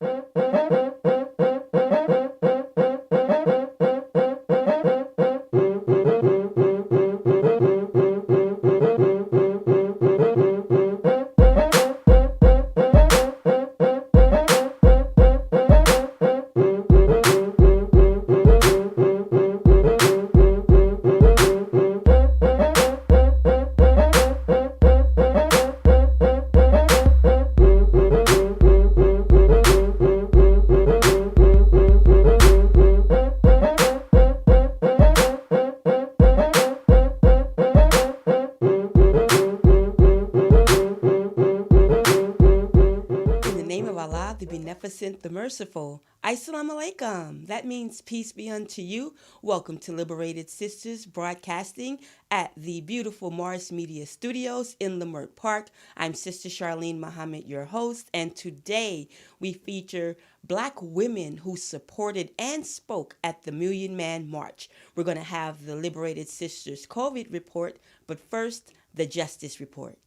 In the name of Allah, the Beneficent, the Merciful. Assalamu alaikum. That means peace be unto you. Welcome to Liberated Sisters broadcasting at the beautiful Mars Media Studios in Leimert Park. I'm Sister Charlene Muhammad, your host, and today we feature Black women who supported and spoke at the Million Man March. We're going to have the Liberated Sisters COVID report, but first, the Justice Report.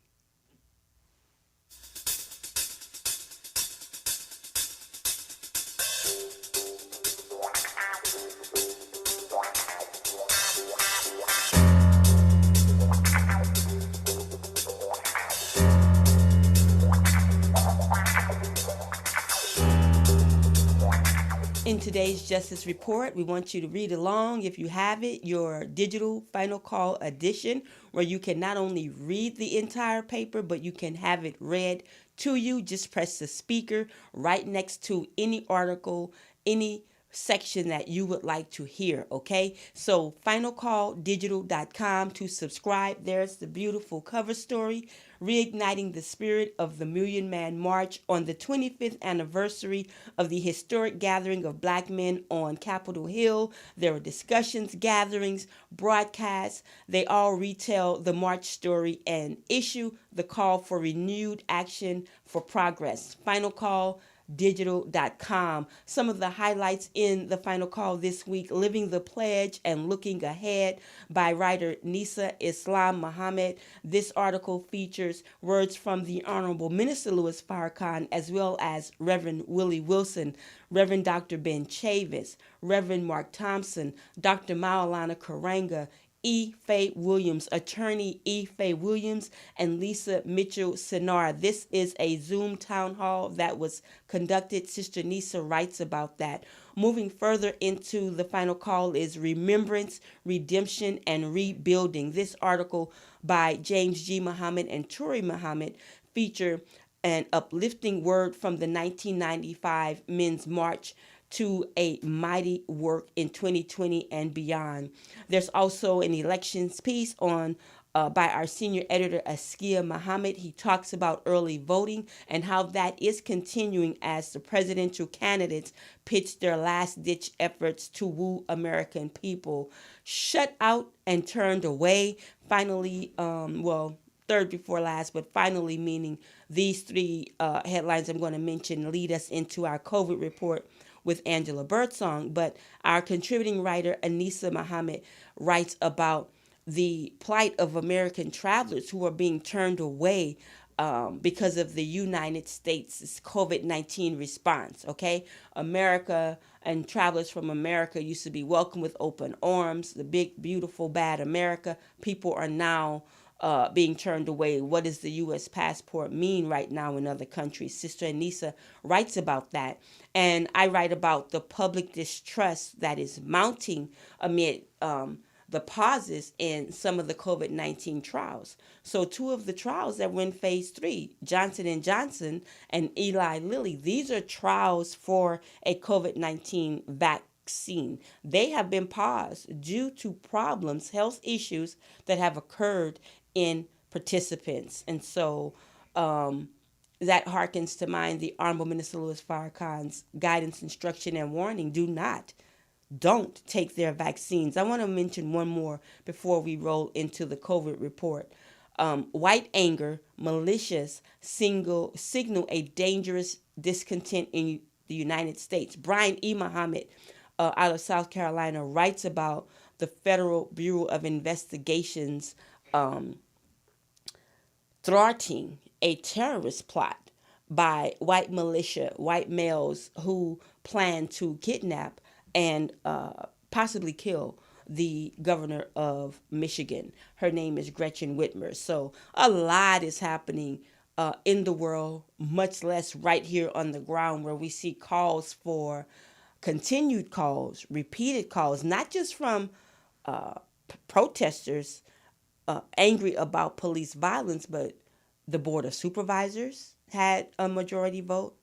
In today's Justice Report, we want you to read along, if you have it, your digital Final Call edition, where you can not only read the entire paper, but you can have it read to you. Just press the speaker right next to any article, any section that you would like to hear, okay? So finalcalldigital.com to subscribe. There's the beautiful cover story, reigniting the spirit of the Million Man March on the 25th anniversary of the historic gathering of Black men on Capitol Hill. There were discussions, gatherings, broadcasts. They all retell the march story and issue the call for renewed action for progress. Final Call digital.com. Some of the highlights in the Final Call this week: Living the Pledge and Looking Ahead by writer Nisa Islam Muhammad. This article features words from the Honorable Minister Louis Farrakhan, as well as Reverend Willie Wilson, Reverend Dr. Ben Chavis, Reverend Mark Thompson, Dr. Maulana Karanga, E. Faye Williams, attorney E. Faye Williams, and Lisa Mitchell Sinar. This is a Zoom town hall that was conducted. Sister Nisa writes about that. Moving further into the Final Call is Remembrance, Redemption, and Rebuilding. This article by James G. Muhammad and Turi Muhammad feature an uplifting word from the 1995 Men's March to a mighty work in 2020 and beyond. There's also an elections piece on by our senior editor Askia Muhammad. He talks about early voting and how that is continuing as the presidential candidates pitch their last-ditch efforts to woo American people. Shut out and turned away. Finally, third before last, but finally meaning these three headlines I'm going to mention lead us into our COVID report with Angela Birdsong. But our contributing writer, Anissa Muhammad, writes about the plight of American travelers who are being turned away because of the United States' COVID-19 response, okay? America and travelers from America used to be welcomed with open arms, the big, beautiful, bad America. People are now being turned away. What does the U.S. passport mean right now in other countries? Sister Anissa writes about that. And I write about the public distrust that is mounting amid the pauses in some of the COVID-19 trials. So two of the trials that were in phase 3, Johnson & Johnson and Eli Lilly, these are trials for a COVID-19 vaccine. They have been paused due to problems, health issues that have occurred in participants. And so that harkens to mind the Honorable Minister Louis Farrakhan's guidance, instruction, and warning. Don't take their vaccines. I want to mention one more before we roll into the COVID report. White anger, malicious, signal a dangerous discontent in the United States. Brian E. Muhammad out of South Carolina writes about the Federal Bureau of Investigations thwarting a terrorist plot by white militia, white males who plan to kidnap and possibly kill the governor of Michigan. Her name is Gretchen Whitmer. So a lot is happening in the world, much less right here on the ground where we see calls for continued calls, repeated calls, not just from protesters angry about police violence, but the Board of Supervisors had a majority vote.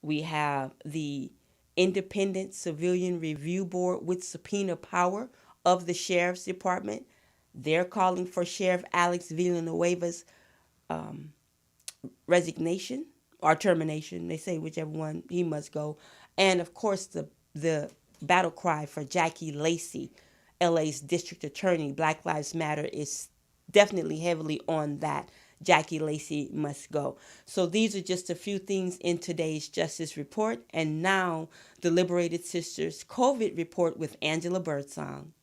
We have the Independent Civilian Review Board with subpoena power of the Sheriff's Department. They're calling for Sheriff Alex Villanueva's resignation or termination. They say whichever one, he must go. And of course, the battle cry for Jackie Lacey, LA's district attorney. Black Lives Matter is definitely heavily on that. Jackie Lacey must go. So these are just a few things in today's Justice Report. And now the Liberated Sisters COVID Report with Angela Birdsong.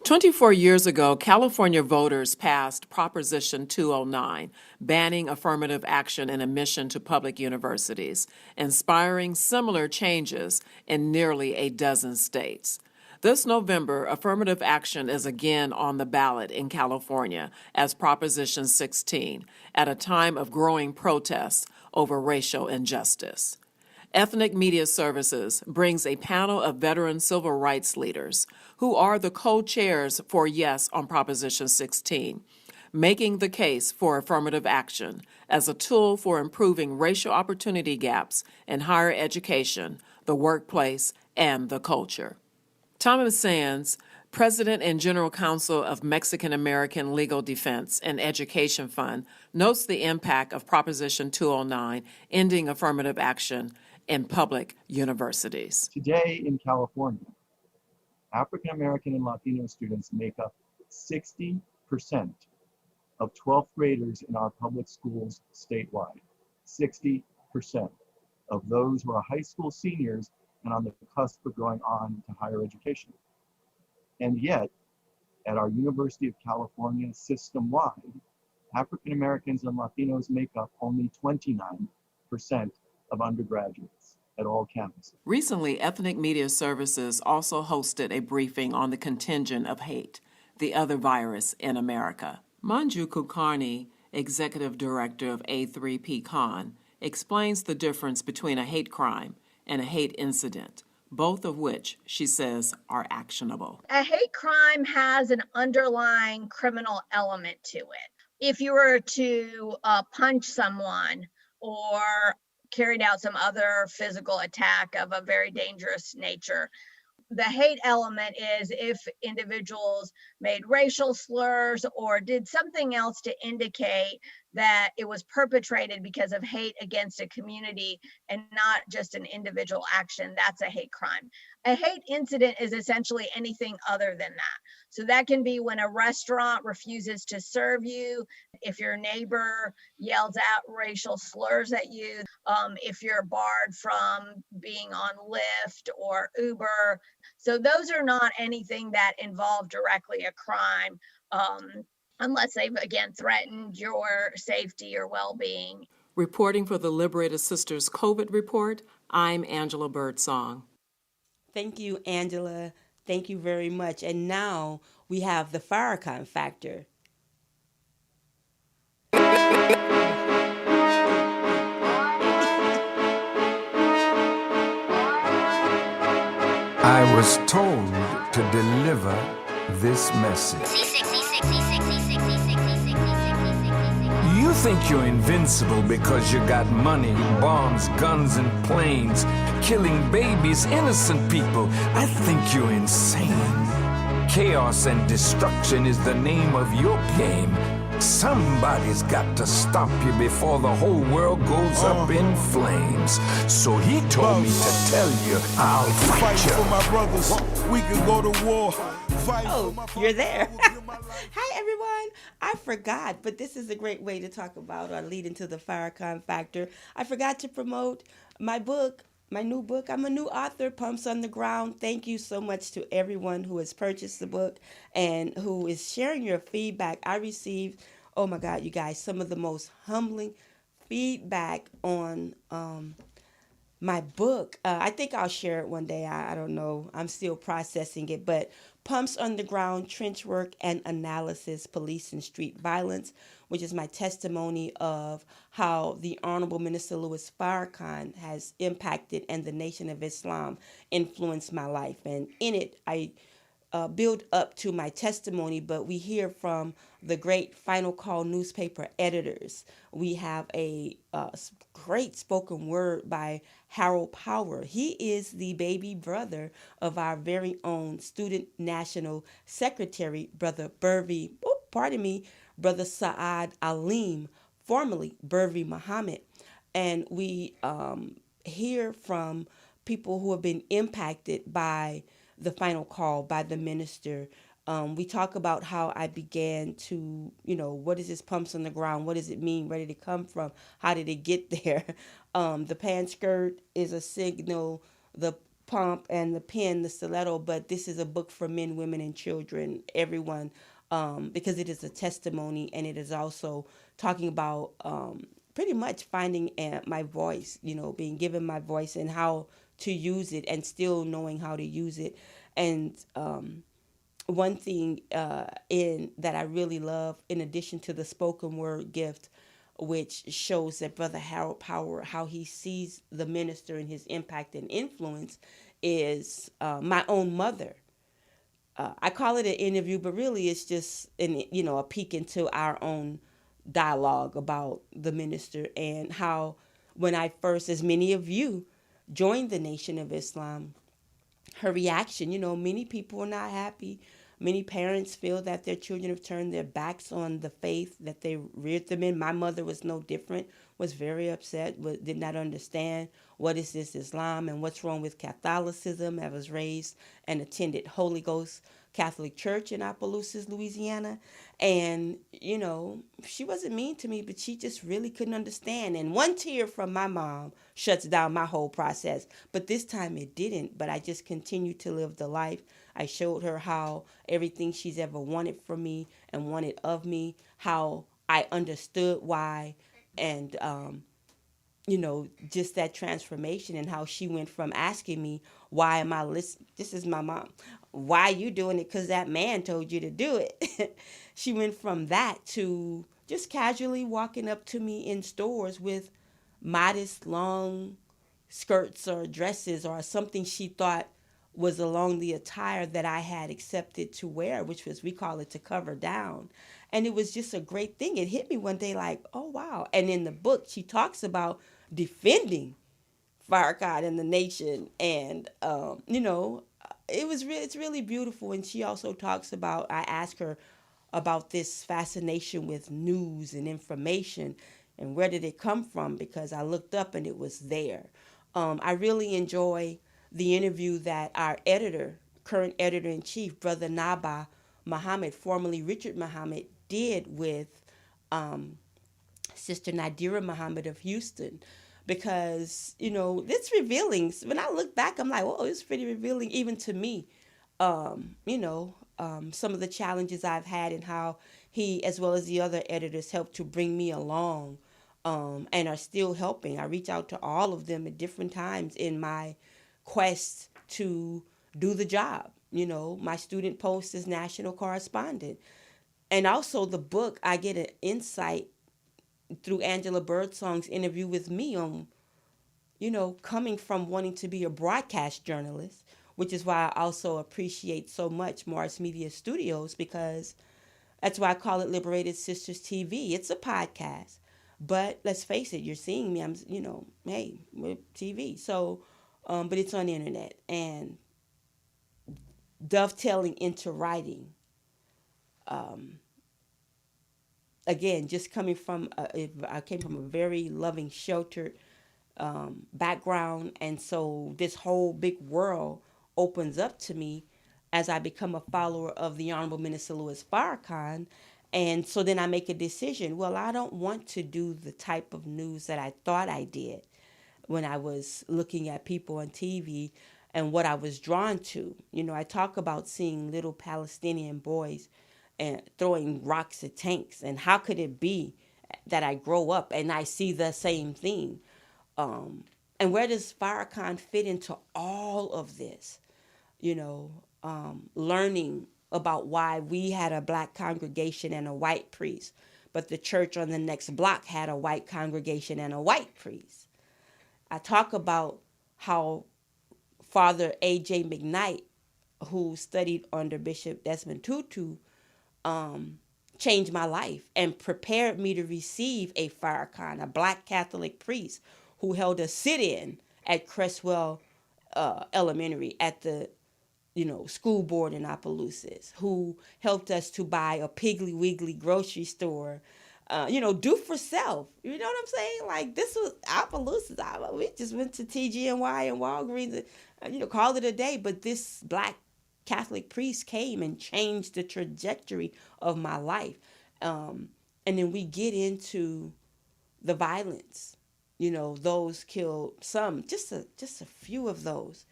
24 years ago, California voters passed Proposition 209, banning affirmative action in admission to public universities, inspiring similar changes in nearly a dozen states. This November, affirmative action is again on the ballot in California as Proposition 16 at a time of growing protests over racial injustice. Ethnic Media Services brings a panel of veteran civil rights leaders who are the co-chairs for Yes on Proposition 16, making the case for affirmative action as a tool for improving racial opportunity gaps in higher education, the workplace, and the culture. Thomas Sands, President and General Counsel of Mexican American Legal Defense and Education Fund, notes the impact of Proposition 209 ending affirmative action in public universities. Today in California, African American and Latino students make up 60% of 12th graders in our public schools statewide. 60% of those who are high school seniors and on the cusp of going on to higher education. And yet, at our University of California system-wide, African Americans and Latinos make up only 29% of undergraduates at all campuses. Recently, Ethnic Media Services also hosted a briefing on the contagion of hate, the other virus in America. Manju Kulkarni, Executive Director of A3P explains the difference between a hate crime and a hate incident, both of which, she says, are actionable. A hate crime has an underlying criminal element to it. If you were to punch someone or carried out some other physical attack of a very dangerous nature, the hate element is if individuals made racial slurs or did something else to indicate that it was perpetrated because of hate against a community and not just an individual action. That's a hate crime. A hate incident is essentially anything other than that. So that can be when a restaurant refuses to serve you, if your neighbor yells out racial slurs at you, if you're barred from being on Lyft or Uber. So those are not anything that involve directly a crime, unless they've, again, threatened your safety or well-being. Reporting for the Liberated Sisters COVID Report, I'm Angela Birdsong. Thank you, Angela. Thank you very much. And now we have the Farrakhan factor. I was told to deliver this message. You think you're invincible because you got money, bombs, guns, and planes, killing babies, innocent people. I think you're insane. Chaos and destruction is the name of your game. Somebody's got to stop you before the whole world goes up in flames. So he told me to tell you, I'll fight you. For my brothers, we can go to war. Oh, you're there. Hi, everyone. I forgot, but this is a great way to talk about or lead into the Farrakhan factor. I forgot to promote my book, my new book. I'm a new author, Pumps on the Ground. Thank you so much to everyone who has purchased the book and who is sharing your feedback. I received, oh my God, you guys, some of the most humbling feedback on my book. I think I'll share it one day. I don't know. I'm still processing it. But Pumps Underground Trench Work and Analysis, Police and Street Violence, which is my testimony of how the Honorable Minister Louis Farrakhan has impacted and the Nation of Islam influenced my life. And in it, I build up to my testimony, but we hear from the great Final Call newspaper editors. We have a great spoken word by Harold Power. He is the baby brother of our very own Student National Secretary, Brother Brother Saad Alim, formerly Burvi Muhammad. And we hear from people who have been impacted by the Final Call, by the minister. We talk about how I began to, what is this Pumps on the Ground? What does it mean? Where did it come from? How did it get there? The pan skirt is a signal, the pump and the pen, the stiletto, but this is a book for men, women, and children, everyone, because it is a testimony, and it is also talking about pretty much finding my voice, being given my voice and how to use it and still knowing how to use it. And one thing in that I really love, in addition to the spoken word gift, which shows that Brother Harold Power, how he sees the minister and his impact and influence, is my own mother. I call it an interview, but really it's just a peek into our own dialogue about the minister and how, when I first, as many of you, joined the Nation of Islam, her reaction, many people are not happy. Many parents feel that their children have turned their backs on the faith that they reared them in. My mother was no different, was very upset, did not understand what is this Islam and what's wrong with Catholicism. I was raised and attended Holy Ghost Catholic Church in Opelousas, Louisiana. And, she wasn't mean to me, but she just really couldn't understand. And one tear from my mom shuts down my whole process. But this time it didn't. But I just continued to live the life. I showed her how everything she's ever wanted from me and wanted of me, how I understood why, and, just that transformation, and how she went from asking me, why am I listening? This is my mom. Why are you doing it? Because that man told you to do it. She went from that to just casually walking up to me in stores with modest long skirts or dresses or something she thought was along the attire that I had accepted to wear, which was, we call it to cover down. And it was just a great thing. It hit me one day like, oh, wow. And in the book, she talks about defending Farrakhan and the nation. And, it's really beautiful. And she also talks about, I asked her about this fascination with news and information and where did it come from, because I looked up and it was there. I really enjoy the interview that our current editor-in-chief, Brother Naba Muhammad, formerly Richard Muhammad, did with Sister Nadira Muhammad of Houston, because, it's revealing. When I look back, I'm like, whoa, it's pretty revealing even to me, some of the challenges I've had and how he, as well as the other editors, helped to bring me along and are still helping. I reach out to all of them at different times in my quest to do the job. My student post is national correspondent. And also the book, I get an insight through Angela Birdsong's interview with me on, coming from wanting to be a broadcast journalist, which is why I also appreciate so much Morris Media Studios, because that's why I call it Liberated Sisters TV. It's a podcast. But let's face it, you're seeing me, I'm, hey, we're TV. So, but it's on the internet. And dovetailing into writing, again, just coming from, I came from a very loving, sheltered background. And so this whole big world opens up to me as I become a follower of the Honorable Minister Louis Farrakhan. And so then I make a decision. Well, I don't want to do the type of news that I thought I did when I was looking at people on TV and what I was drawn to. I talk about seeing little Palestinian boys and throwing rocks at tanks, and how could it be that I grow up and I see the same thing. And where does Farrakhan fit into all of this? You know, learning about why we had a black congregation and a white priest, but the church on the next block had a white congregation and a white priest. I talk about how Father A.J. McKnight, who studied under Bishop Desmond Tutu, changed my life and prepared me to receive a Farrakhan, a black Catholic priest who held a sit-in at Crestwell Elementary at the school board in Opelousas, who helped us to buy a Piggly Wiggly grocery store, do for self. You know what I'm saying? Like, this was Opelousas. We just went to TGNY and Walgreens, called it a day. But this black Catholic priest came and changed the trajectory of my life. And then we get into the violence. Those killed, just a few of those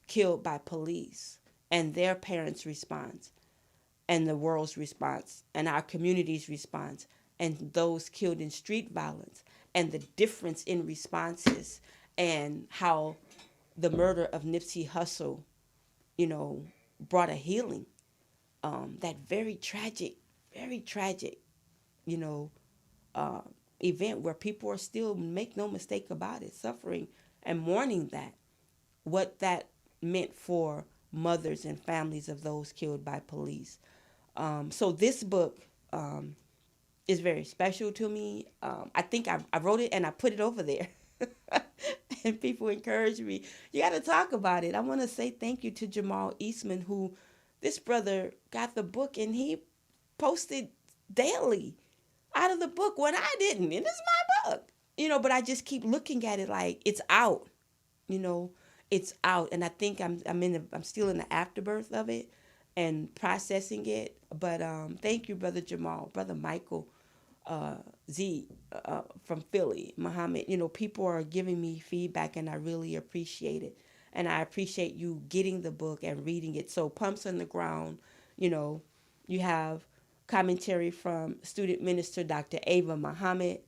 killed by police, and their parents' response, and the world's response, and our community's response, and those killed in street violence, and the difference in responses, and how the murder of Nipsey Hussle, brought a healing. That very tragic, you know, event where people are still, make no mistake about it, suffering and mourning that, what that meant for mothers and families of those killed by police. So this book is very special to me. I think I wrote it and I put it over there. And people encourage me, you got to talk about it. I want to say thank you to Jamal Eastman, who, this brother got the book and he posted daily out of the book when I didn't. And it's my book, but I just keep looking at it like it's out, it's out. And I think I'm still in the afterbirth of it and processing it. But thank you, Brother Jamal, Brother Michael, Z from Philly, Muhammad. People are giving me feedback and I really appreciate it. And I appreciate you getting the book and reading it. So Pumps on the Ground, you have commentary from student minister Dr. Ava Muhammad,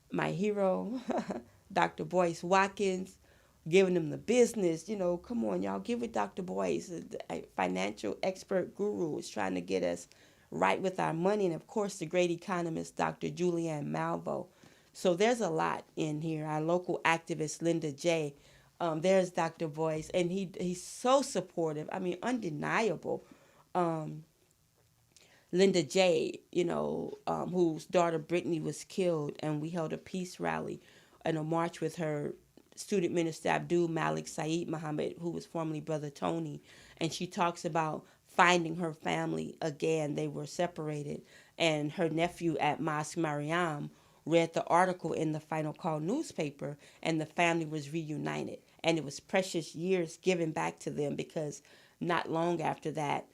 my hero, Dr. Boyce Watkins, giving them the business. Come on, y'all, give it Dr. Boyce, a financial expert guru, is trying to get us right with our money. And of course, the great economist, Dr. Julianne Malvo. So there's a lot in here. Our local activist, Linda J. There's Dr. Boyce, and he's so supportive. I mean, undeniable. Linda J., whose daughter Brittany was killed, and we held a peace rally and a march with her, student minister Abdul Malik Saeed Muhammad, who was formerly Brother Tony, and she talks about finding her family again. They were separated, and her nephew at Mosque Mariam read the article in the Final Call newspaper, and the family was reunited. And it was precious years given back to them, because not long after that,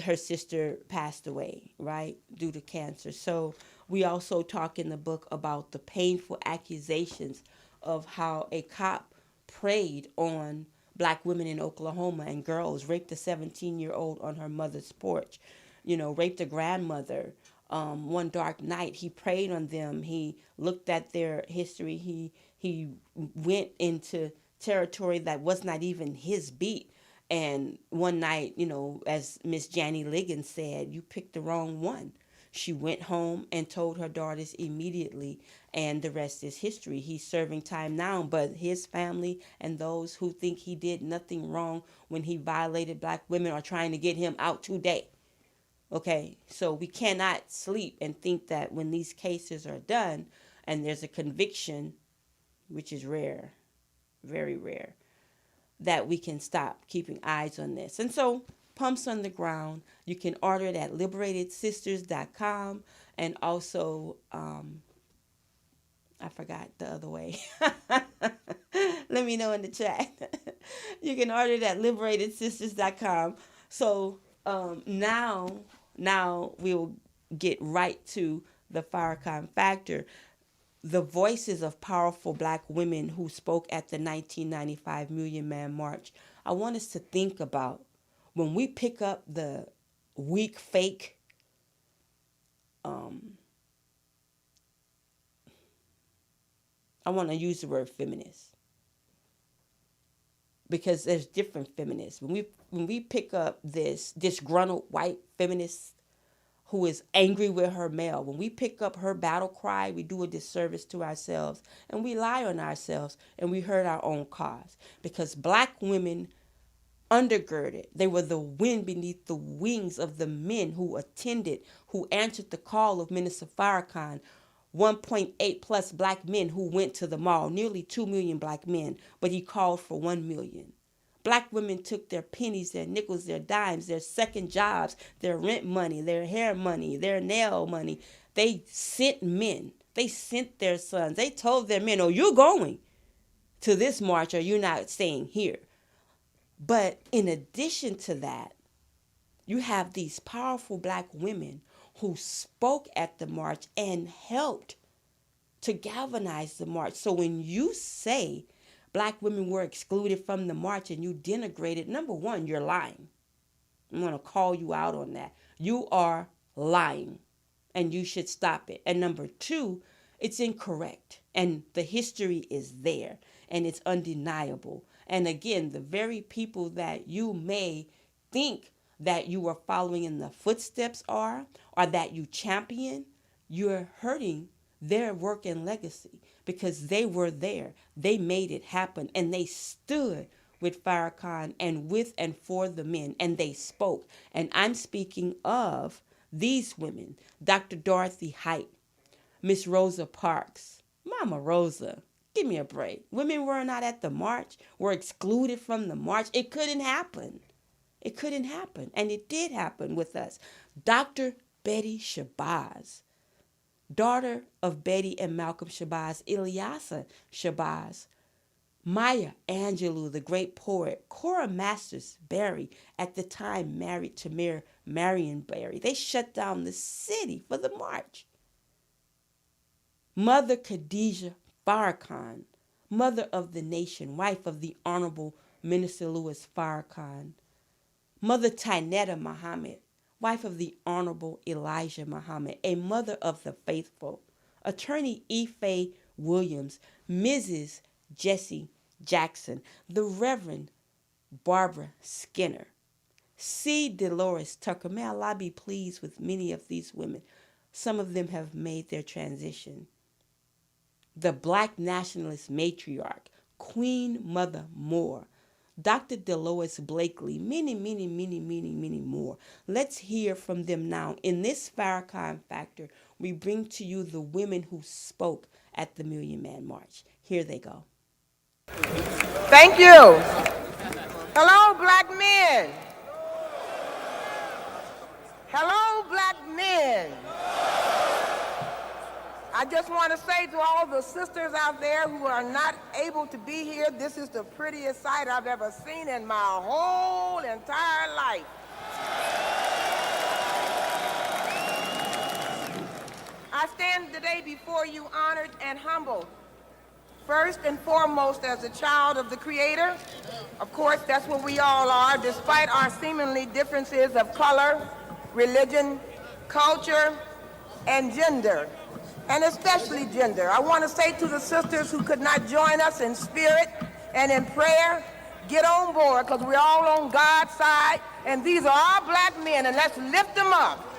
her sister passed away, right, due to cancer. So we also talk in the book about the painful accusations of how a cop preyed on black women in Oklahoma and girls, raped a 17-year-old on her mother's porch, raped a grandmother. One dark night, he preyed on them. He looked at their history. He went into territory that was not even his beat. And one night, as Miss Jannie Liggins said, you picked the wrong one. She went home and told her daughters immediately, and the rest is history. He's serving time now, but his family and those who think he did nothing wrong when he violated black women are trying to get him out today. Okay, so we cannot sleep and think that when these cases are done and there's a conviction, which is rare, very rare, that we can stop keeping eyes on this. And so Pumps on the Ground, you can order it at liberatedsisters.com, and also I forgot the other way. Let me know in the chat. You can order it at liberatedsisters.com. So now we'll get right to the Farrakhan Factor. The voices of powerful black women who spoke at the 1995 Million Man March. I want us to think about, when we pick up the weak, fake I want to use the word feminist because there's different feminists. When we pick up this disgruntled white feminist who is angry with her male, when we pick up her battle cry, we do a disservice to ourselves and we lie on ourselves and we hurt our own cause, because black women undergirded. They were the wind beneath the wings of the men who attended, who answered the call of Minister Farrakhan. 1.8 plus black men who went to the mall, nearly 2 million black men, but he called for 1 million. Black women took their pennies, their nickels, their dimes, their second jobs, their rent money, their hair money, their nail money. They sent men. They sent their sons. They told their men, oh, you're going to this march or you're not staying here. But in addition to that, you have these powerful black women who spoke at the march and helped to galvanize the march. So when you say black women were excluded from the march and you denigrate it, number one, you're lying. I'm going to call you out on that. You are lying and you should stop it. And number two, it's incorrect. And the history is there and it's undeniable. And again, the very people that you may think that you are following in the footsteps are, or that you champion, you're hurting their work and legacy, because they were there. They made it happen and they stood with Farrakhan and with and for the men, and they spoke. And I'm speaking of these women, Dr. Dorothy Height, Miss Rosa Parks, Mama Rosa. Give me a break. Women were not at the march, were excluded from the march. It couldn't happen. It couldn't happen. And it did happen with us. Dr. Betty Shabazz, daughter of Betty and Malcolm Shabazz, Ilyasa Shabazz, Maya Angelou, the great poet, Cora Masters Berry, at the time married to Mayor Marion Barry. They shut down the city for the march. Mother Khadijah Farrakhan, mother of the nation, wife of the Honorable Minister Louis Farrakhan. Mother Tynetta Muhammad, wife of the Honorable Elijah Muhammad, a mother of the faithful. Attorney Ife Williams, Mrs. Jessie Jackson, the Reverend Barbara Skinner. C. Dolores Tucker. May Allah be pleased with many of these women. Some of them have made their transition. The Black nationalist matriarch, Queen Mother Moore, Dr. Dolores Blakely, many, many, many, many, many more. Let's hear from them now. In this Farrakhan Factor, we bring to you the women who spoke at the Million Man March. Here they go. Thank you. Hello, black men. Hello, black men. I just want to say to all the sisters out there who are not able to be here, this is the prettiest sight I've ever seen in my whole entire life. I stand today before you honored and humbled. First and foremost, as a child of the Creator. Of course, that's what we all are, despite our seemingly differences of color, religion, culture, and gender. And especially gender. I want to say to the sisters who could not join us in spirit and in prayer, get on board, because we're all on God's side, and these are our black men, and let's lift them up.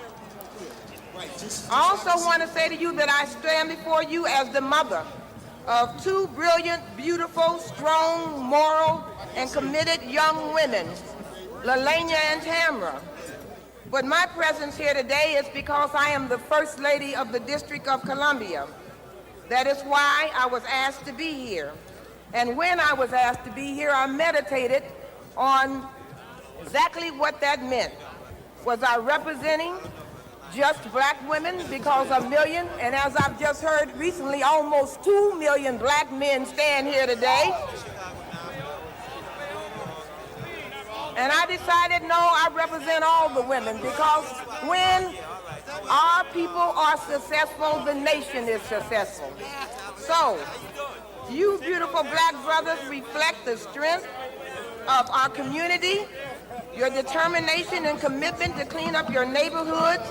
I also want to say to you that I stand before you as the mother of two brilliant, beautiful, strong, moral, and committed young women, Lalanya and Tamra. But my presence here today is because I am the First Lady of the District of Columbia. That is why I was asked to be here. And when I was asked to be here, I meditated on exactly what that meant. Was I representing just black women because a million, and as I've just heard recently, almost 2 million black men stand here today. And I decided, no, I represent all the women, because when our people are successful, the nation is successful. So, you beautiful black brothers reflect the strength of our community, your determination and commitment to clean up your neighborhoods,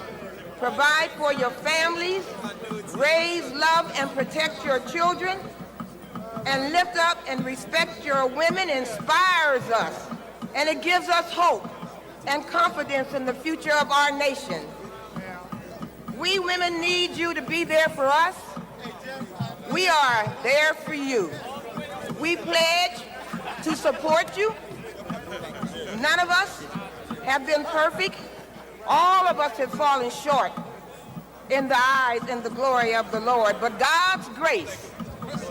provide for your families, raise, love, and protect your children, and lift up and respect your women inspires us, and it gives us hope and confidence in the future of our nation. We women need you to be there for us. We are there for you. We pledge to support you. None of us have been perfect. All of us have fallen short in the eyes and the glory of the Lord. But God's grace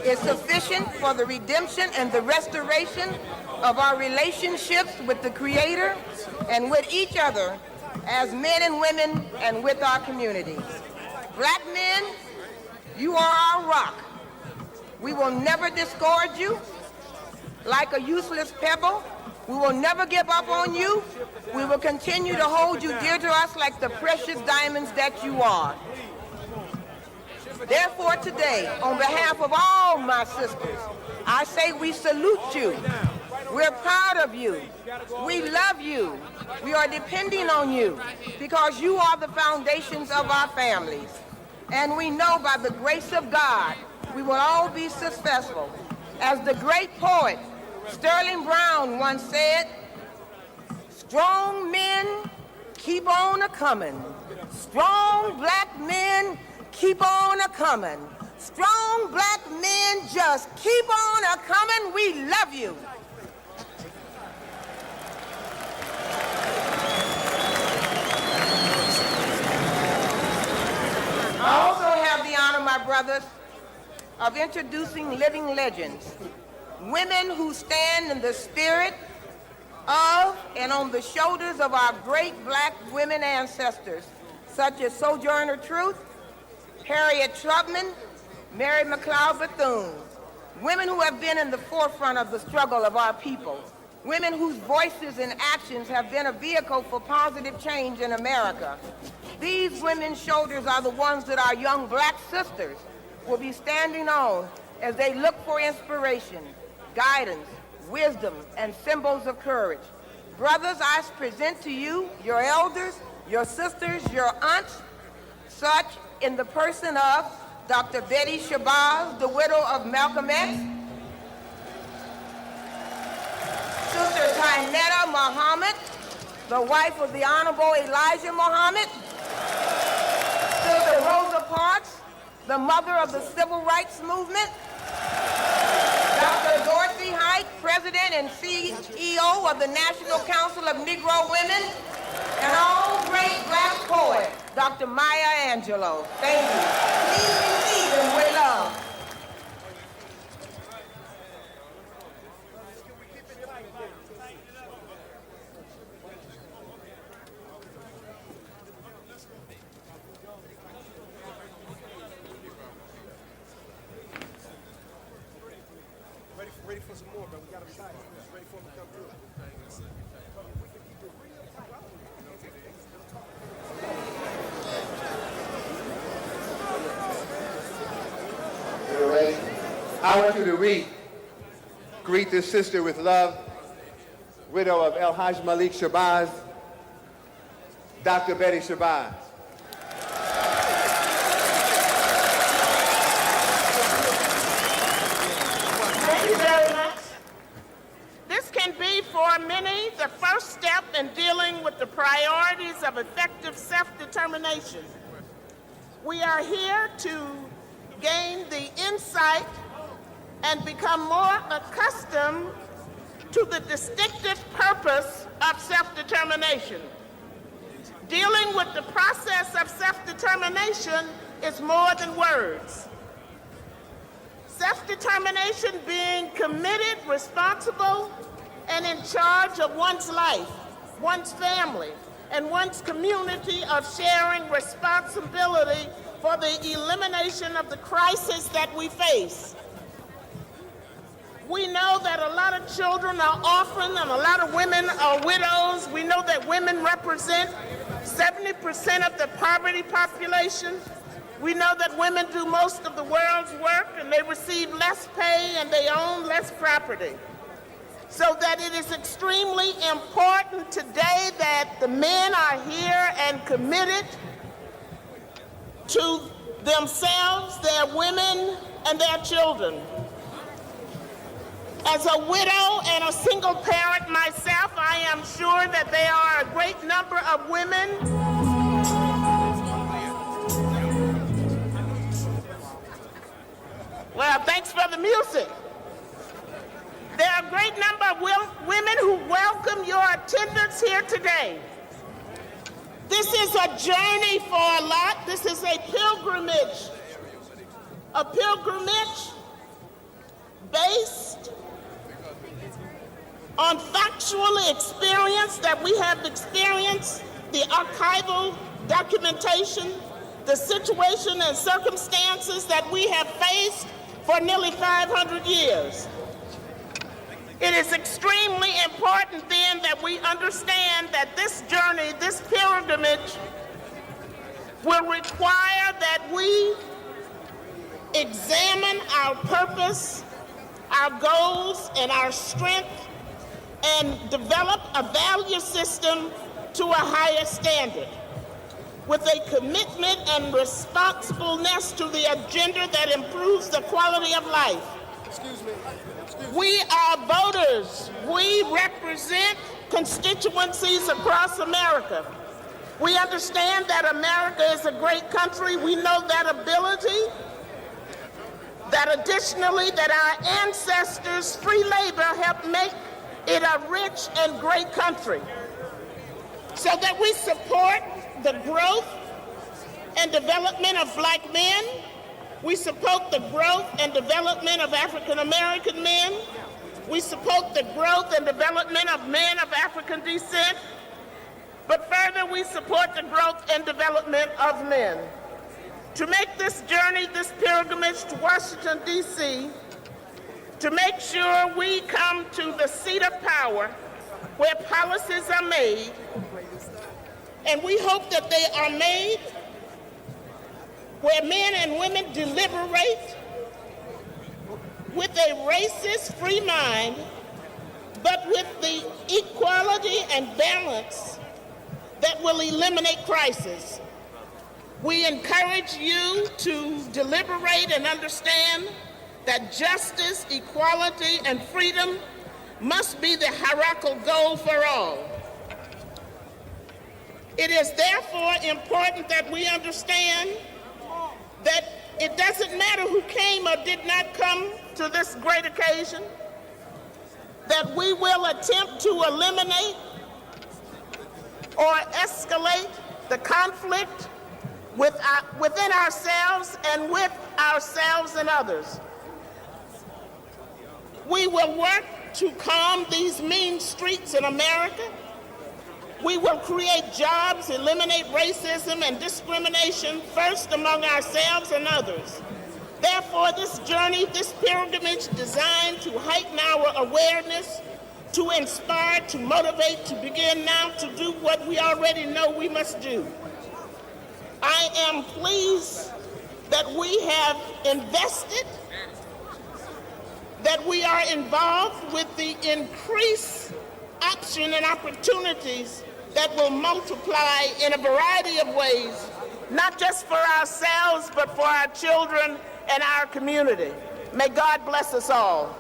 is sufficient for the redemption and the restoration of our relationships with the Creator and with each other as men and women and with our communities. Black men, you are our rock. We will never discard you like a useless pebble. We will never give up on you. We will continue to hold you dear to us like the precious diamonds that you are. Therefore, today, on behalf of all my sisters, I say we salute you. We're proud of you. We love you. We are depending on you because you are the foundations of our families. And we know by the grace of God, we will all be successful. As the great poet Sterling Brown once said, strong men keep on a-comin'. Strong black men keep on a-comin'. Strong black men just keep on a-comin'. We love you. I also have the honor, my brothers, of introducing living legends, women who stand in the spirit of and on the shoulders of our great black women ancestors, such as Sojourner Truth, Harriet Tubman, Mary McLeod Bethune, women who have been in the forefront of the struggle of our people, women whose voices and actions have been a vehicle for positive change in America. These women's shoulders are the ones that our young black sisters will be standing on as they look for inspiration, guidance, wisdom, and symbols of courage. Brothers, I present to you your elders, your sisters, your aunts, such in the person of Dr. Betty Shabazz, the widow of Malcolm X, Sister Tynetta Muhammad, the wife of the Honorable Elijah Muhammad, Sister Rosa Parks, the mother of the Civil Rights Movement, Dr. Dorothy Height, President and CEO of the National Council of Negro Women, and all great black poet, Dr. Maya Angelou. Thank you. Please receive them with love. Ready for some more, but we gotta be back. Ready for them to come through. You're ready? I want you to greet this sister with love, widow of El Haj Malik Shabazz, Dr. Betty Shabazz. Thank you very much. This can be for many the first step in dealing with the priorities of effective self-determination. We are here to gain the insight and become more accustomed to the distinctive purpose of self-determination. Dealing with the process of self-determination is more than words. Self-determination being committed, responsible, and in charge of one's life, one's family, and one's community of sharing responsibility for the elimination of the crisis that we face. We know that a lot of children are orphaned and a lot of women are widows. We know that women represent 70% of the poverty population. We know that women do most of the world's work and they receive less pay and they own less property. So that it is extremely important today that the men are here and committed to themselves, their women, and their children. As a widow and a single parent myself, I am sure that there are a great number of women Well, thanks for the music. There are a great number of women who welcome your attendance here today. This is a journey for a lot. This is a pilgrimage based on factual experience that we have experienced, the archival documentation, the situation and circumstances that we have faced for nearly 500 years. It is extremely important then that we understand that this journey, this pilgrimage, will require that we examine our purpose, our goals, and our strength, and develop a value system to a higher standard with a commitment and responsibleness to the agenda that improves the quality of life. We are voters. We represent constituencies across America. We understand that America is a great country. We know that ability, that additionally that our ancestors' free labor helped make it a rich and great country. So that we support the growth and development of black men. We support the growth and development of African American men. We support the growth and development of men of African descent. But further, we support the growth and development of men. To make this journey, this pilgrimage to Washington, D.C., to make sure we come to the seat of power where policies are made, and we hope that they are made where men and women deliberate with a racist-free mind, but with the equality and balance that will eliminate crisis. We encourage you to deliberate and understand that justice, equality, and freedom must be the hierarchical goal for all. It is therefore important that we understand that it doesn't matter who came or did not come to this great occasion, that we will attempt to eliminate or escalate the conflict within ourselves and with ourselves and others. We will work to calm these mean streets in America. We will create jobs, eliminate racism and discrimination first among ourselves and others. Therefore, this journey, this pilgrimage designed to heighten our awareness, to inspire, to motivate, to begin now to do what we already know we must do. I am pleased that we have invested, that we are involved with the increased option and opportunities that will multiply in a variety of ways, not just for ourselves, but for our children and our community. May God bless us all.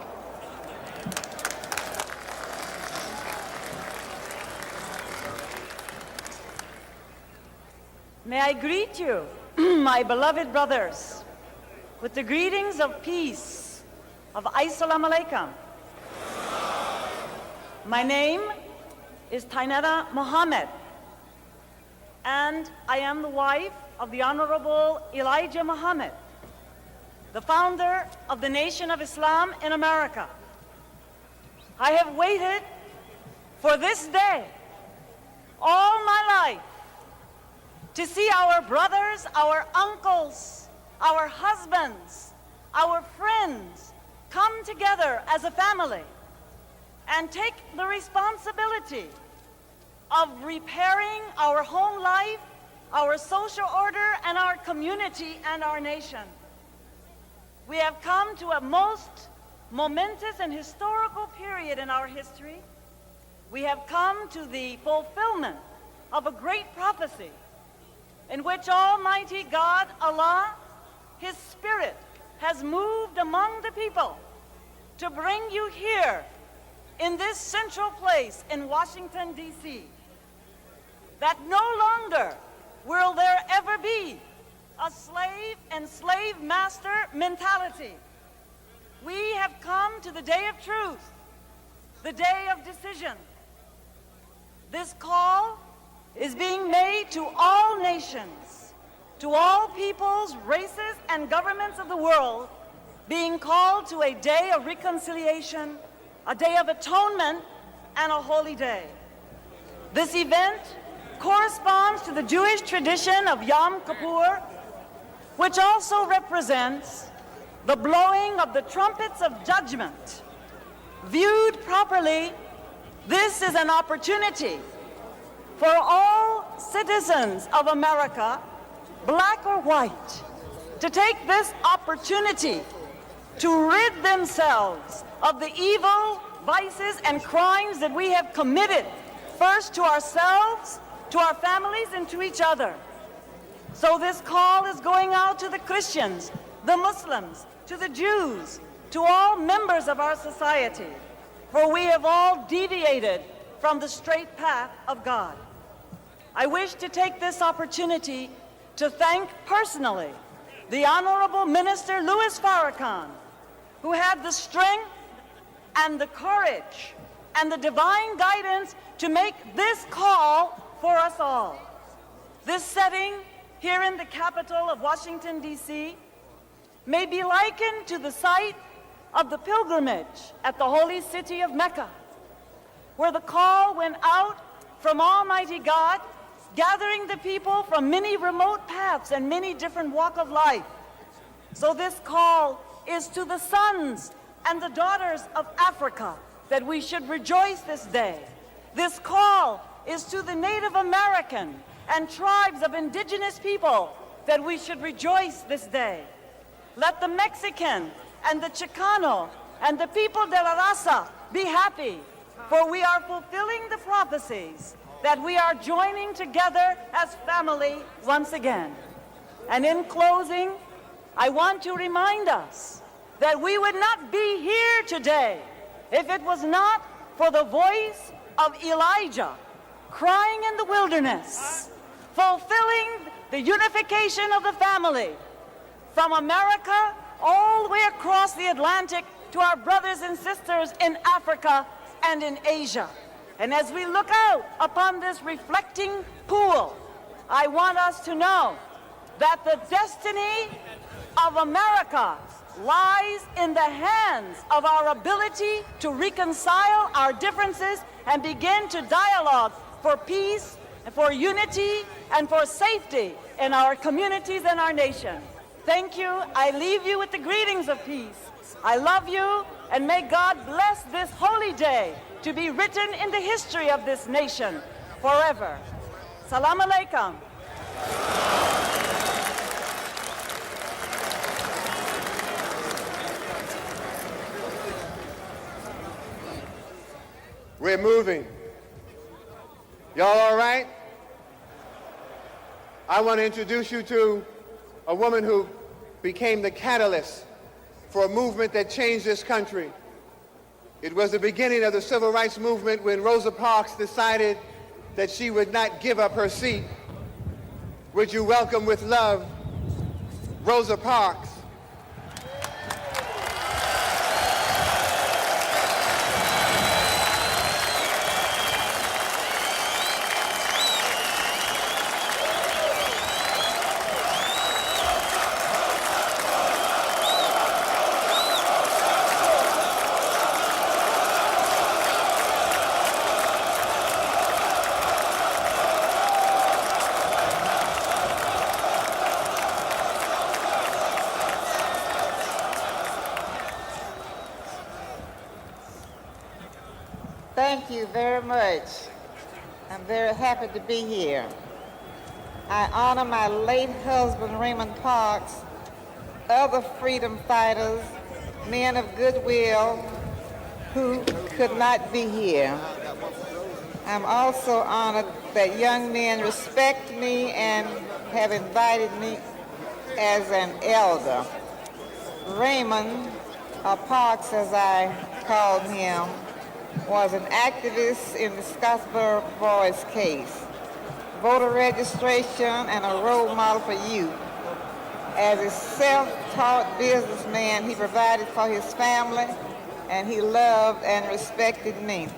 May I greet you, my beloved brothers, with the greetings of peace, of Assalamu alaikum. My name is Tainetta Mohammed, and I am the wife of the Honorable Elijah Muhammad, the founder of the Nation of Islam in America. I have waited for this day all my life to see our brothers, our uncles, our husbands, our friends come together as a family and take the responsibility of repairing our home life, our social order, and our community and our nation. We have come to a most momentous and historical period in our history. We have come to the fulfillment of a great prophecy in which Almighty God, Allah, His Spirit, has moved among the people to bring you here in this central place in Washington, D.C., that no longer will there ever be a slave and slave master mentality. We have come to the day of truth, the day of decision. This call is being made to all nations, to all peoples, races, and governments of the world, being called to a day of reconciliation, a day of atonement, and a holy day. This event corresponds to the Jewish tradition of Yom Kippur, which also represents the blowing of the trumpets of judgment. Viewed properly, this is an opportunity for all citizens of America, black or white, to take this opportunity to rid themselves of the evil, vices, and crimes that we have committed, first to ourselves, to our families, and to each other. So this call is going out to the Christians, the Muslims, to the Jews, to all members of our society, for we have all deviated from the straight path of God. I wish to take this opportunity to thank personally the Honorable Minister Louis Farrakhan, who had the strength and the courage and the divine guidance to make this call for us all. This setting here in the capital of Washington, D.C., may be likened to the site of the pilgrimage at the holy city of Mecca, where the call went out from Almighty God, gathering the people from many remote paths and many different walks of life. So this call is to the sons and the daughters of Africa, that we should rejoice this day. This call is to the Native American and tribes of indigenous people, that we should rejoice this day. Let the Mexican and the Chicano and the people de la raza be happy, for we are fulfilling the prophecies that we are joining together as family once again. And in closing, I want to remind us that we would not be here today if it was not for the voice of Elijah crying in the wilderness, fulfilling the unification of the family from America all the way across the Atlantic to our brothers and sisters in Africa and in Asia. And as we look out upon this reflecting pool, I want us to know that the destiny of America lies in the hands of our ability to reconcile our differences and begin to dialogue for peace, and for unity, and for safety in our communities and our nation. Thank you. I leave you with the greetings of peace. I love you, and may God bless this holy day to be written in the history of this nation forever. Salam alaikum. We're moving. Y'all all right? I want to introduce you to a woman who became the catalyst for a movement that changed this country. It was the beginning of the civil rights movement when Rosa Parks decided that she would not give up her seat. Would you welcome with love, Rosa Parks? Thank you very much. I'm very happy to be here. I honor my late husband, Raymond Parks, other freedom fighters, men of goodwill who could not be here. I'm also honored that young men respect me and have invited me as an elder. Raymond Parks, as I called him, was an activist in the Scottsboro Boys case, voter registration, and a role model for youth. As a self-taught businessman, he provided for his family, and he loved and respected me.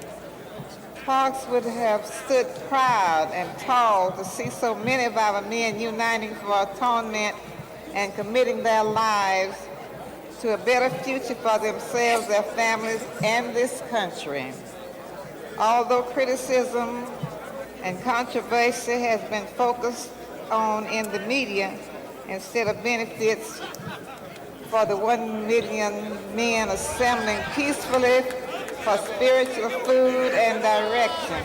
Parks would have stood proud and tall to see so many of our men uniting for atonement and committing their lives to a better future for themselves, their families, and this country. Although criticism and controversy has been focused on in the media instead of benefits for the 1 million men assembling peacefully for spiritual food and direction,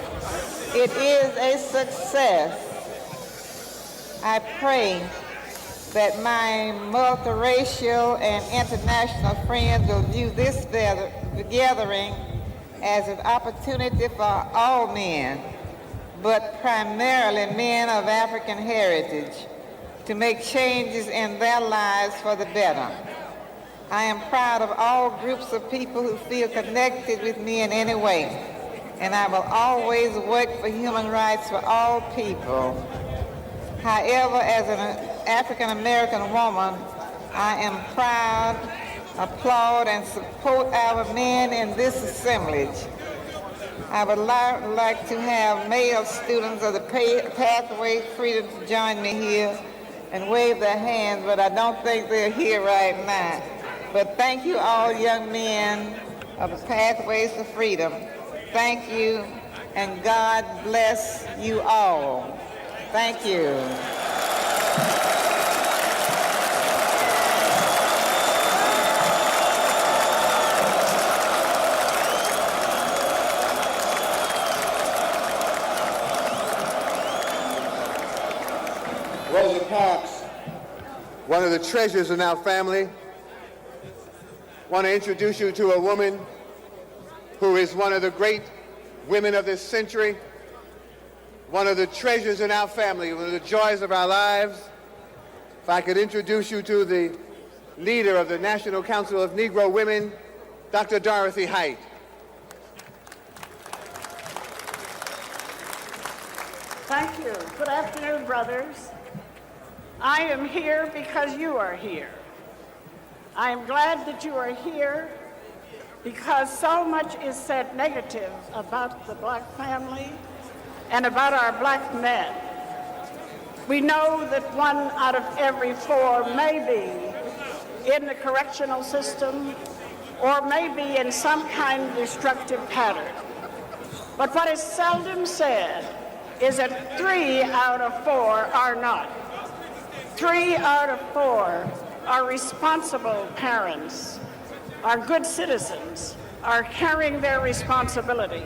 it is a success. I pray that my multiracial and international friends will view this gathering as an opportunity for all men, but primarily men of African heritage, to make changes in their lives for the better. I am proud of all groups of people who feel connected with me in any way, and I will always work for human rights for all people. However, as an African-American woman, I am proud, applaud, and support our men in this assemblage. I would like to have male students of the Pathway Freedom to join me here and wave their hands, but I don't think they're here right now. But thank you all young men of the Pathways to Freedom. Thank you, and God bless you all. Thank you. Rosa Parks, one of the treasures in our family. I want to introduce you to a woman who is one of the great women of this century, one of the treasures in our family, one of the joys of our lives. If I could introduce you to the leader of the National Council of Negro Women, Dr. Dorothy Height. Thank you. Good afternoon, brothers. I am here because you are here. I am glad that you are here because so much is said negative about the black family and about our black men. We know that 1 out of every 4 may be in the correctional system or may be in some kind of destructive pattern. But what is seldom said is that 3 out of 4 are not. 3 out of 4 are responsible parents, are good citizens, are carrying their responsibility.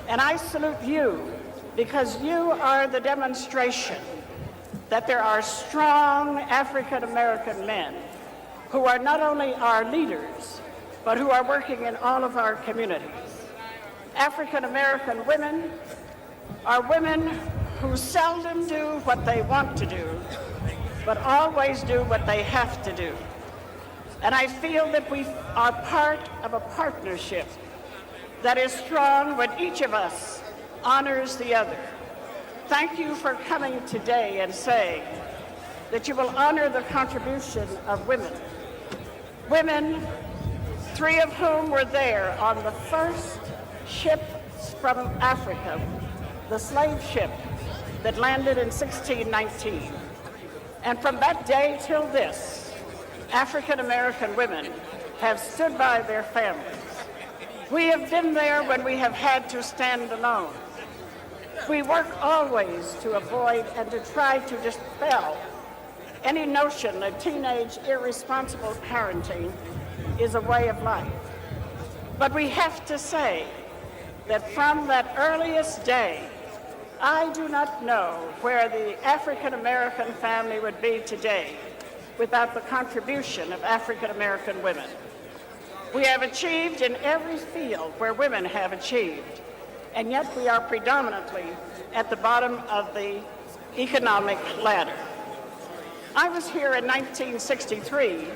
And I salute you because you are the demonstration that there are strong African American men who are not only our leaders, but who are working in all of our communities. African American women are women who seldom do what they want to do, but always do what they have to do. And I feel that we are part of a partnership that is strong when each of us honors the other. Thank you for coming today and saying that you will honor the contribution of women. Women, 3 of whom were there on the first ship from Africa, the slave ship that landed in 1619. And from that day till this, African American women have stood by their families. We have been there when we have had to stand alone. We work always to avoid and to try to dispel any notion that teenage irresponsible parenting is a way of life. But we have to say that from that earliest day, I do not know where the African American family would be today without the contribution of African American women. We have achieved in every field where women have achieved, and yet we are predominantly at the bottom of the economic ladder. I was here in 1963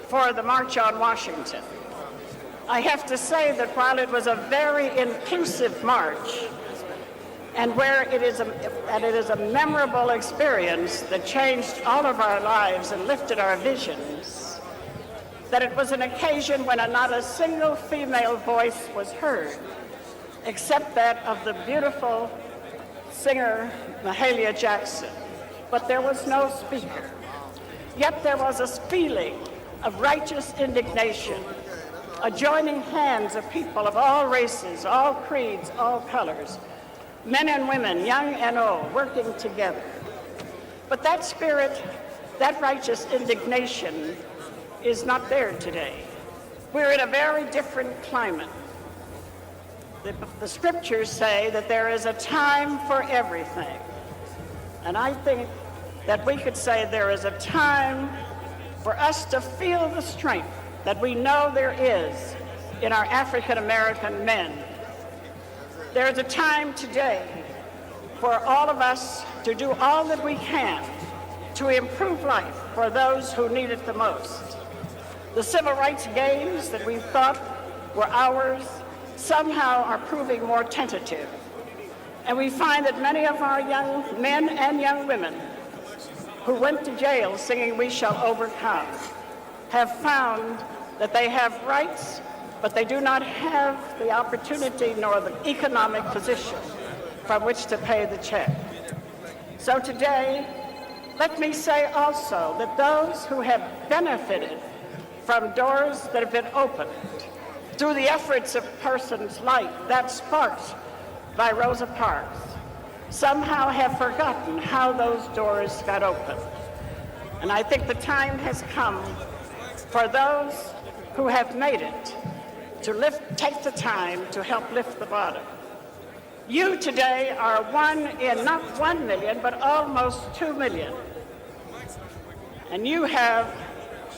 for the March on Washington. I have to say that while it was a very inclusive march, and where it is a memorable experience that changed all of our lives and lifted our visions, that it was an occasion when not a single female voice was heard, except that of the beautiful singer Mahalia Jackson. But there was no speaker. Yet there was a feeling of righteous indignation, a joining hands of people of all races, all creeds, all colors, men and women, young and old, working together. But that spirit, that righteous indignation is not there today. We're in a very different climate. The scriptures say that there is a time for everything. And I think that we could say there is a time for us to feel the strength that we know there is in our African American men. There is a time today for all of us to do all that we can to improve life for those who need it the most. The civil rights gains that we thought were ours somehow are proving more tentative. And we find that many of our young men and young women who went to jail singing "We Shall Overcome" have found that they have rights, but they do not have the opportunity nor the economic position from which to pay the check. So today, let me say also that those who have benefited from doors that have been opened through the efforts of persons like that sparked by Rosa Parks somehow have forgotten how those doors got open. And I think the time has come for those who have made it to take the time to help lift the bottom. You today are one in not 1 million, but almost 2 million. And you have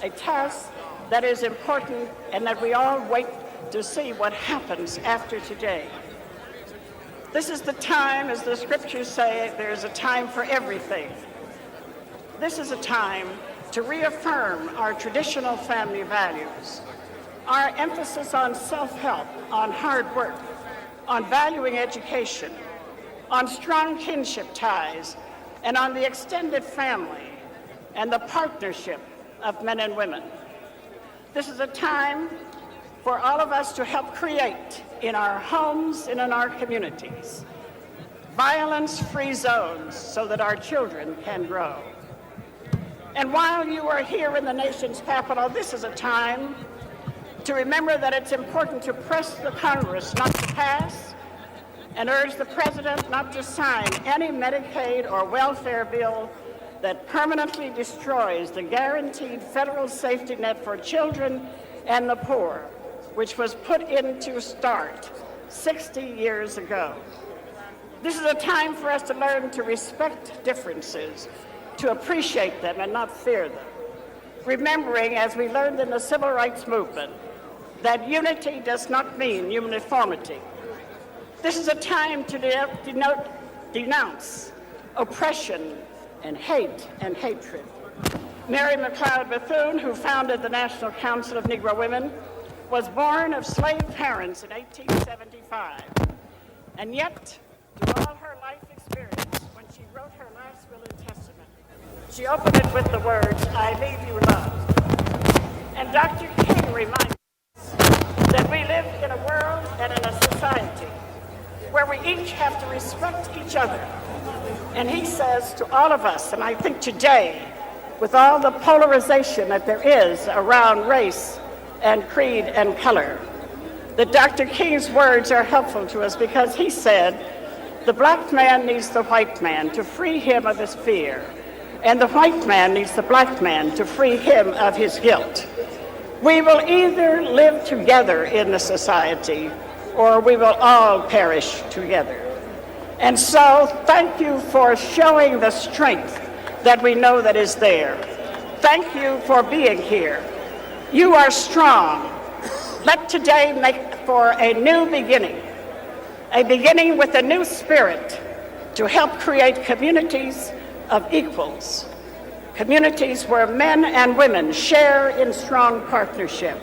a task that is important and that we all wait to see what happens after today. This is the time, as the scriptures say, there's a time for everything. This is a time to reaffirm our traditional family values, our emphasis on self-help, on hard work, on valuing education, on strong kinship ties, and on the extended family and the partnership of men and women. This is a time for all of us to help create in our homes and in our communities violence-free zones so that our children can grow. And while you are here in the nation's capital, this is a time to remember that it's important to press the Congress not to pass and urge the President not to sign any Medicaid or welfare bill that permanently destroys the guaranteed federal safety net for children and the poor, which was put into start 60 years ago. This is a time for us to learn to respect differences, to appreciate them and not fear them, remembering, as we learned in the civil rights movement, that unity does not mean uniformity. This is a time to denounce oppression and hate and hatred. Mary McLeod Bethune, who founded the National Council of Negro Women, was born of slave parents in 1875. And yet, through all her life experience, when she wrote her last will and testament, she opened it with the words, "I leave you loved." And Dr. King reminds us that we live in a world and in a society where we each have to respect each other. And he says to all of us, and I think today, with all the polarization that there is around race and creed and color, that Dr. King's words are helpful to us because he said, the black man needs the white man to free him of his fear, and the white man needs the black man to free him of his guilt. We will either live together in the society or we will all perish together. And so thank you for showing the strength that we know that is there. Thank you for being here. You are strong. Let today make for a new beginning with a new spirit to help create communities of equals, communities where men and women share in strong partnership,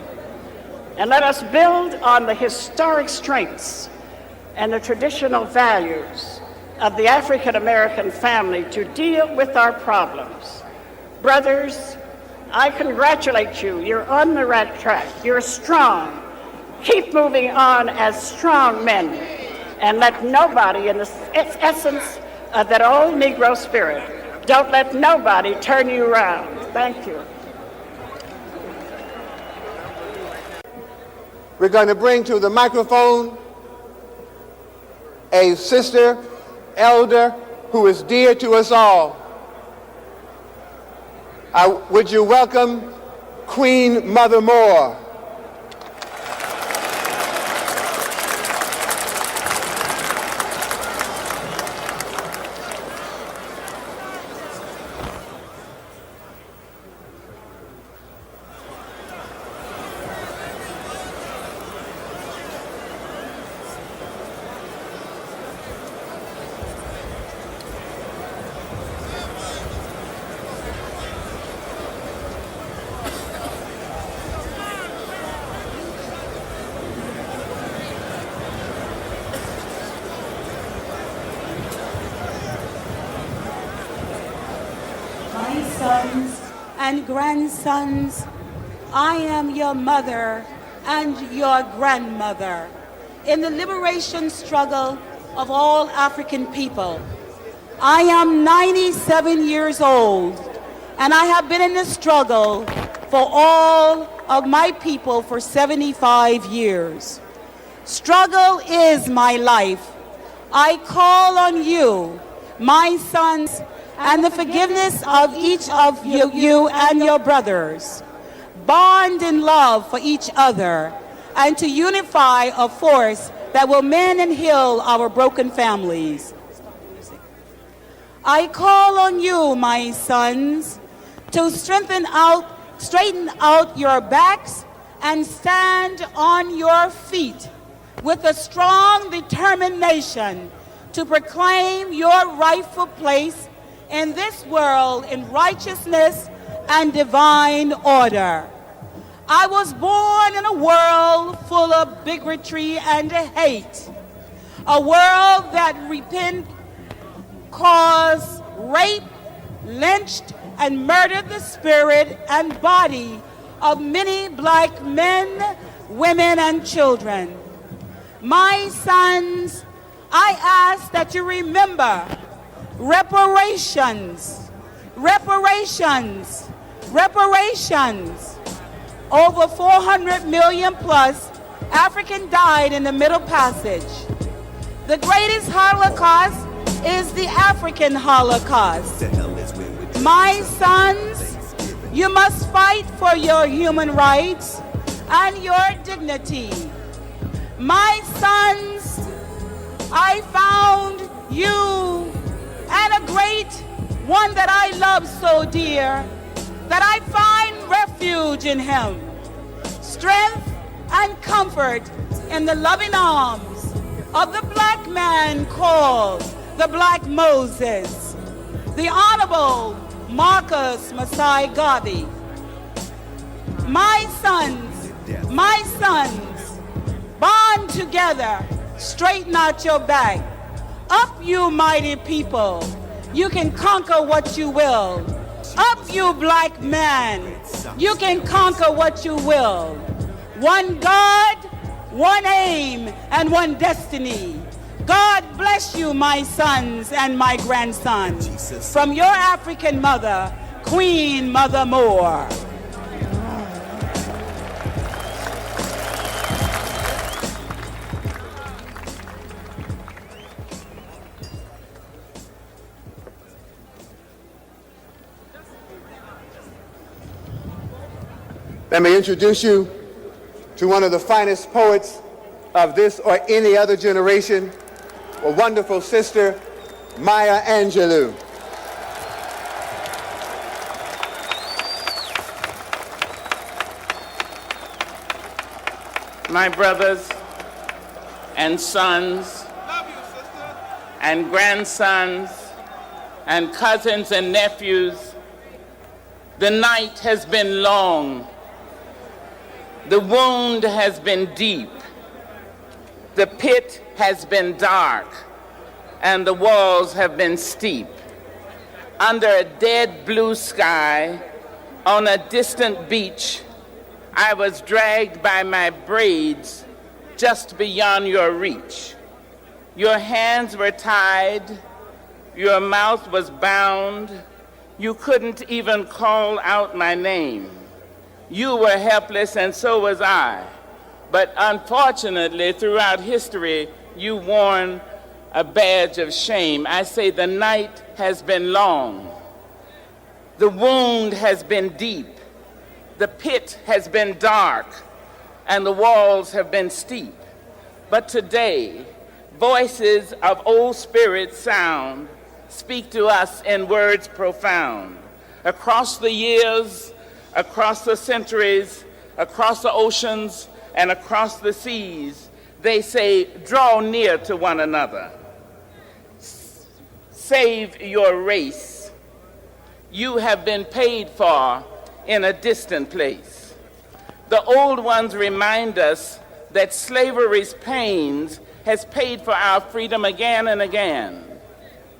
And let us build on the historic strengths and the traditional values of the African American family to deal with our problems. Brothers, I congratulate you. You're on the right track. You're strong. Keep moving on as strong men, and let nobody, in the essence of that old Negro spirit, don't let nobody turn you around. Thank you. We're going to bring to the microphone a sister, elder, who is dear to us all. Would you welcome Queen Mother Moore? Sons and grandsons, I am your mother and your grandmother in the liberation struggle of all African people. I am 97 years old, and I have been in the struggle for all of my people for 75 years. Struggle is my life. I call on you, my sons, and the forgiveness of each of you and your brothers. Bond in love for each other, and to unify a force that will mend and heal our broken families. I call on you, my sons, to straighten out your backs and stand on your feet with a strong determination to proclaim your rightful place in this world in righteousness and divine order. I was born in a world full of bigotry and hate, a world that caused rape, lynched, and murdered the spirit and body of many black men, women, and children. My sons, I ask that you remember reparations, reparations, reparations. Over 400 million plus Africans died in the Middle Passage. The greatest Holocaust is the African Holocaust. My sons, you must fight for your human rights and your dignity. My sons, I found you and a great one that I love so dear, that I find refuge in him, strength and comfort in the loving arms of the black man called the Black Moses, the Honorable Marcus Mosiah Garvey. My sons, bond together, straighten out your back. Up, you mighty people, you can conquer what you will. Up, you black man, you can conquer what you will. One God, one aim, and one destiny. God bless you, my sons and my grandsons. From your African mother, Queen Mother Moore. Let me introduce you to one of the finest poets of this or any other generation, a wonderful sister, Maya Angelou. My brothers and sons and grandsons and cousins and nephews, the night has been long. The wound has been deep. The pit has been dark, and the walls have been steep. Under a dead blue sky, on a distant beach, I was dragged by my braids just beyond your reach. Your hands were tied, your mouth was bound, you couldn't even call out my name. You were helpless and so was I. But unfortunately, throughout history, you worn a badge of shame. I say the night has been long. The wound has been deep. The pit has been dark, and the walls have been steep. But today, voices of old spirit sound, speak to us in words profound. Across the years, across the centuries, across the oceans, and across the seas, they say, draw near to one another. Save your race. You have been paid for in a distant place. The old ones remind us that slavery's pains has paid for our freedom again and again.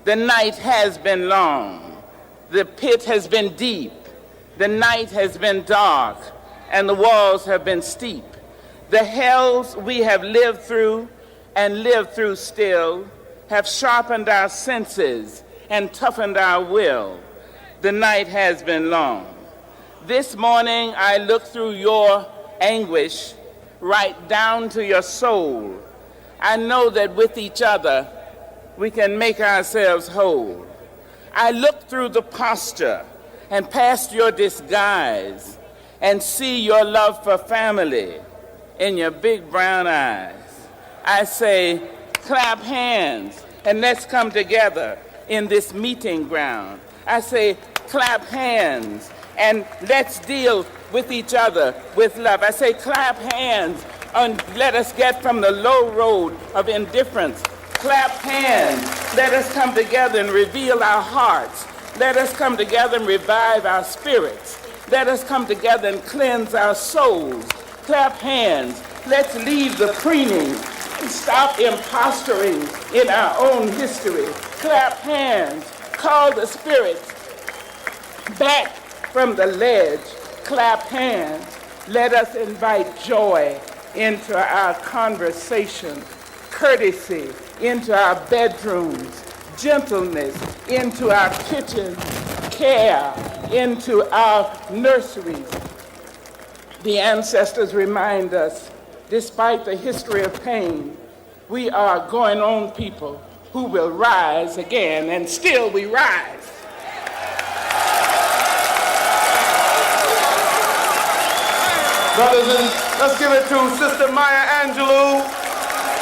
The night has been long. The pit has been deep. The night has been dark, and the walls have been steep. The hells we have lived through and live through still have sharpened our senses and toughened our will. The night has been long. This morning I look through your anguish right down to your soul. I know that with each other we can make ourselves whole. I look through the posture and past your disguise and see your love for family in your big brown eyes. I say, clap hands and let's come together in this meeting ground. I say, clap hands and let's deal with each other with love. I say, clap hands and let us get from the low road of indifference. Clap hands. Let us come together and reveal our hearts. Let us come together and revive our spirits. Let us come together and cleanse our souls. Clap hands. Let's leave the preening and stop imposturing in our own history. Clap hands. Call the spirits back from the ledge. Clap hands. Let us invite joy into our conversation, courtesy into our bedrooms, gentleness into our kitchens, care into our nurseries. The ancestors remind us, despite the history of pain, we are going on people who will rise again, and still we rise. Brothers, and let's give it to Sister Maya Angelou,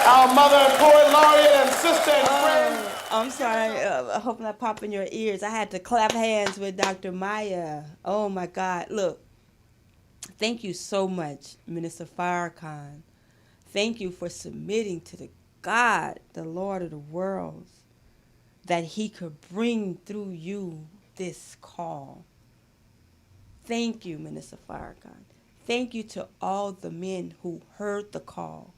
our mother, poet laureate, and sister and friend. I'm sorry. I hope not pop in your ears. I had to clap hands with Dr. Maya. Oh my God. Look, thank you so much, Minister Farrakhan. Thank you for submitting to the God, the Lord of the world, that he could bring through you this call. Thank you, Minister Farrakhan. Thank you to all the men who heard the call.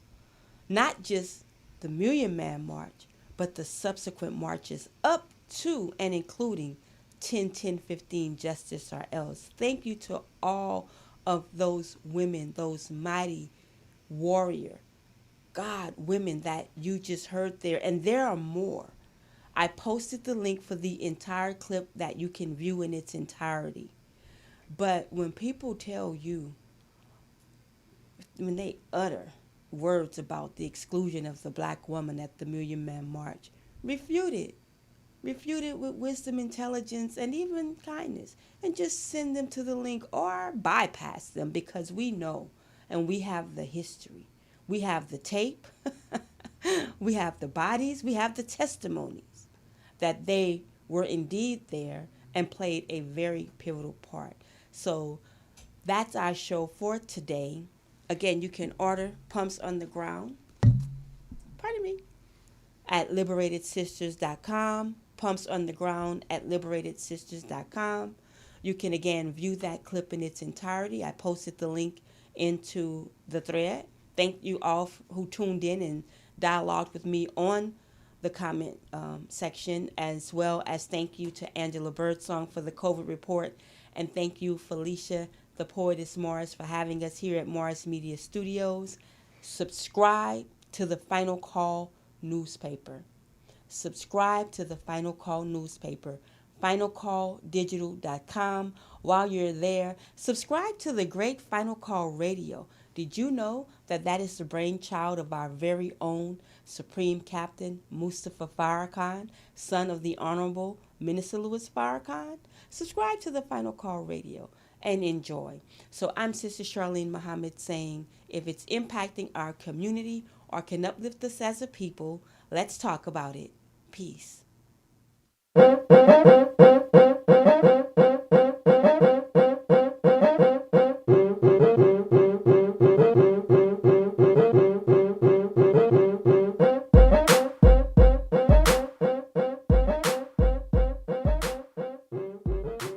Not just the Million Man March, but the subsequent marches up to and including 10-10-15 Justice or Else. Thank you to all of those women, those mighty warrior God women that you just heard there. And there are more. I posted the link for the entire clip that you can view in its entirety. But when people tell you, when they utter words about the exclusion of the black woman at the Million Man March, refute it. Refute it with wisdom, intelligence, and even kindness. And just send them to the link or bypass them, because we know and we have the history. We have the tape. We have the bodies. We have the testimonies that they were indeed there and played a very pivotal part. So that's our show for today. Again, you can order Pumps on the Ground, pardon me, at liberatedsisters.com, Pumps on the Ground at liberatedsisters.com. You can again view that clip in its entirety. I posted the link into the thread. Thank you all who tuned in and dialogued with me on the comment section, as well as thank you to Angela Birdsong for the COVID report, and thank you, Felicia, the Poetess Morris, for having us here at Morris Media Studios. Subscribe to the Final Call newspaper. Subscribe to the Final Call newspaper, finalcalldigital.com. While you're there, subscribe to the great Final Call Radio. Did you know that that is the brainchild of our very own Supreme Captain Mustafa Farrakhan, son of the Honorable Minister Louis Farrakhan? Subscribe to the Final Call Radio and enjoy. So I'm Sister Charlene Muhammad saying, if it's impacting our community or can uplift us as a people, let's talk about it. Peace.